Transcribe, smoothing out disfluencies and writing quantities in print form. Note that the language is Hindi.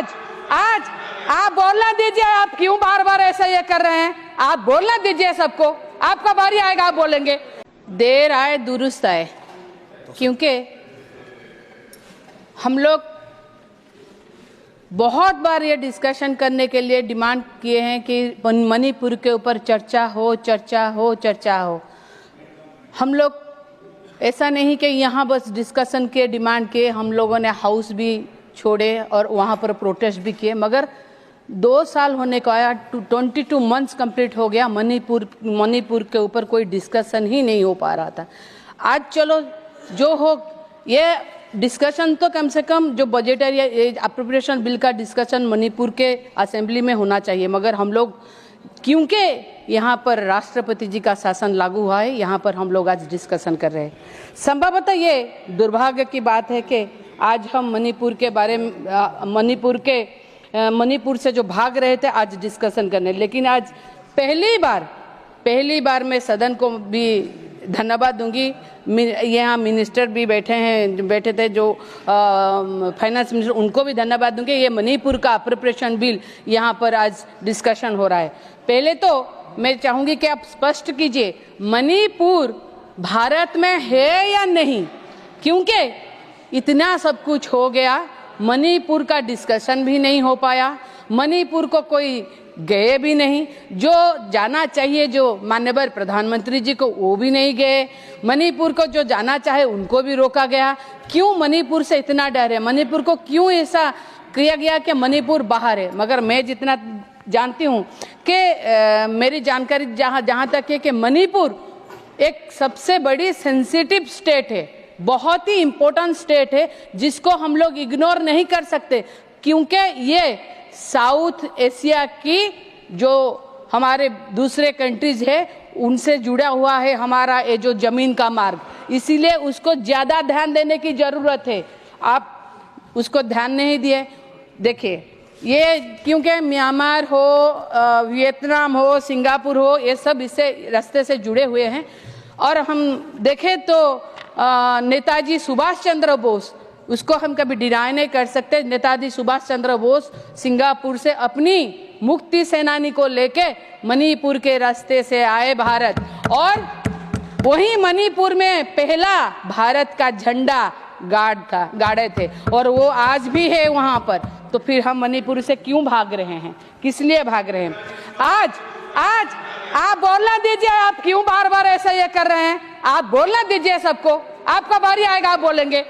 आज आज आप बोलना दीजिए, आप क्यों बार बार ऐसा ये कर रहे हैं? आप बोलना दीजिए सबको, आपका बारी आएगा, आप बोलेंगे। देर आए दुरुस्त आए, क्योंकि हम लोग बहुत बार ये डिस्कशन करने के लिए डिमांड किए हैं कि मणिपुर के ऊपर चर्चा हो, चर्चा हो, चर्चा हो। हम लोग ऐसा नहीं कि यहाँ बस डिस्कशन के डिमांड किए, हम लोगों ने हाउस भी छोड़े और वहाँ पर प्रोटेस्ट भी किए, मगर 2 साल होने को आया, 22 मंथ्स कंप्लीट हो गया, मणिपुर के ऊपर कोई डिस्कशन ही नहीं हो पा रहा था। आज चलो जो हो, ये डिस्कशन तो कम से कम जो बजटरी अप्रोप्रिएशन बिल का डिस्कशन मणिपुर के असेंबली में होना चाहिए, मगर हम लोग क्योंकि यहाँ पर राष्ट्रपति जी का शासन लागू हुआ है, यहाँ पर हम लोग आज डिस्कशन कर रहे हैं। संभवतः ये दुर्भाग्य की बात है कि आज हम मणिपुर के बारे में मणिपुर से जो भाग रहे थे आज डिस्कशन करने, लेकिन आज पहली बार मैं सदन को भी धन्यवाद दूंगी। यहाँ मिनिस्टर भी बैठे थे जो फाइनेंस मिनिस्टर, उनको भी धन्यवाद दूंगी। ये मणिपुर का अप्रोप्रिएशन बिल यहाँ पर आज डिस्कशन हो रहा है। पहले तो मैं चाहूंगी कि आप स्पष्ट कीजिए मणिपुर भारत में है या नहीं, क्योंकि इतना सब कुछ हो गया, मणिपुर का डिस्कशन भी नहीं हो पाया, मणिपुर को कोई गए भी नहीं, जो जाना चाहिए जो माननीय प्रधानमंत्री जी को वो भी नहीं गए, मणिपुर को जो जाना चाहे उनको भी रोका गया। क्यों मणिपुर से इतना डर है? मणिपुर को क्यों ऐसा किया गया कि मणिपुर बाहर है? मगर मैं जितना जानती हूँ कि मेरी जानकारी जहाँ तक है कि मणिपुर एक सबसे बड़ी सेंसिटिव स्टेट है, बहुत ही इम्पोर्टेंट स्टेट है, जिसको हम लोग इग्नोर नहीं कर सकते, क्योंकि ये साउथ एशिया की जो हमारे दूसरे कंट्रीज है उनसे जुड़ा हुआ है हमारा ये जो जमीन का मार्ग, इसीलिए उसको ज़्यादा ध्यान देने की ज़रूरत है। आप उसको ध्यान नहीं दिए। देखिए ये क्योंकि म्यांमार हो, वियतनाम हो, सिंगापुर हो, ये सब इससे रास्ते से जुड़े हुए हैं। और हम देखें तो नेताजी सुभाष चंद्र बोस, उसको हम कभी डिनाई नहीं कर सकते। नेताजी सुभाष चंद्र बोस सिंगापुर से अपनी मुक्ति सेनानी को लेके मणिपुर के रास्ते से आए भारत, और वही मणिपुर में पहला भारत का झंडा गाड़े थे, और वो आज भी है वहाँ पर। तो फिर हम मणिपुर से क्यों भाग रहे हैं? किस लिए भाग रहे हैं? आज आप बोलना दीजिए, आप क्यों बार बार ऐसा ये कर रहे हैं? आप बोलना दीजिए सबको, आपका बारी आएगा, आप बोलेंगे।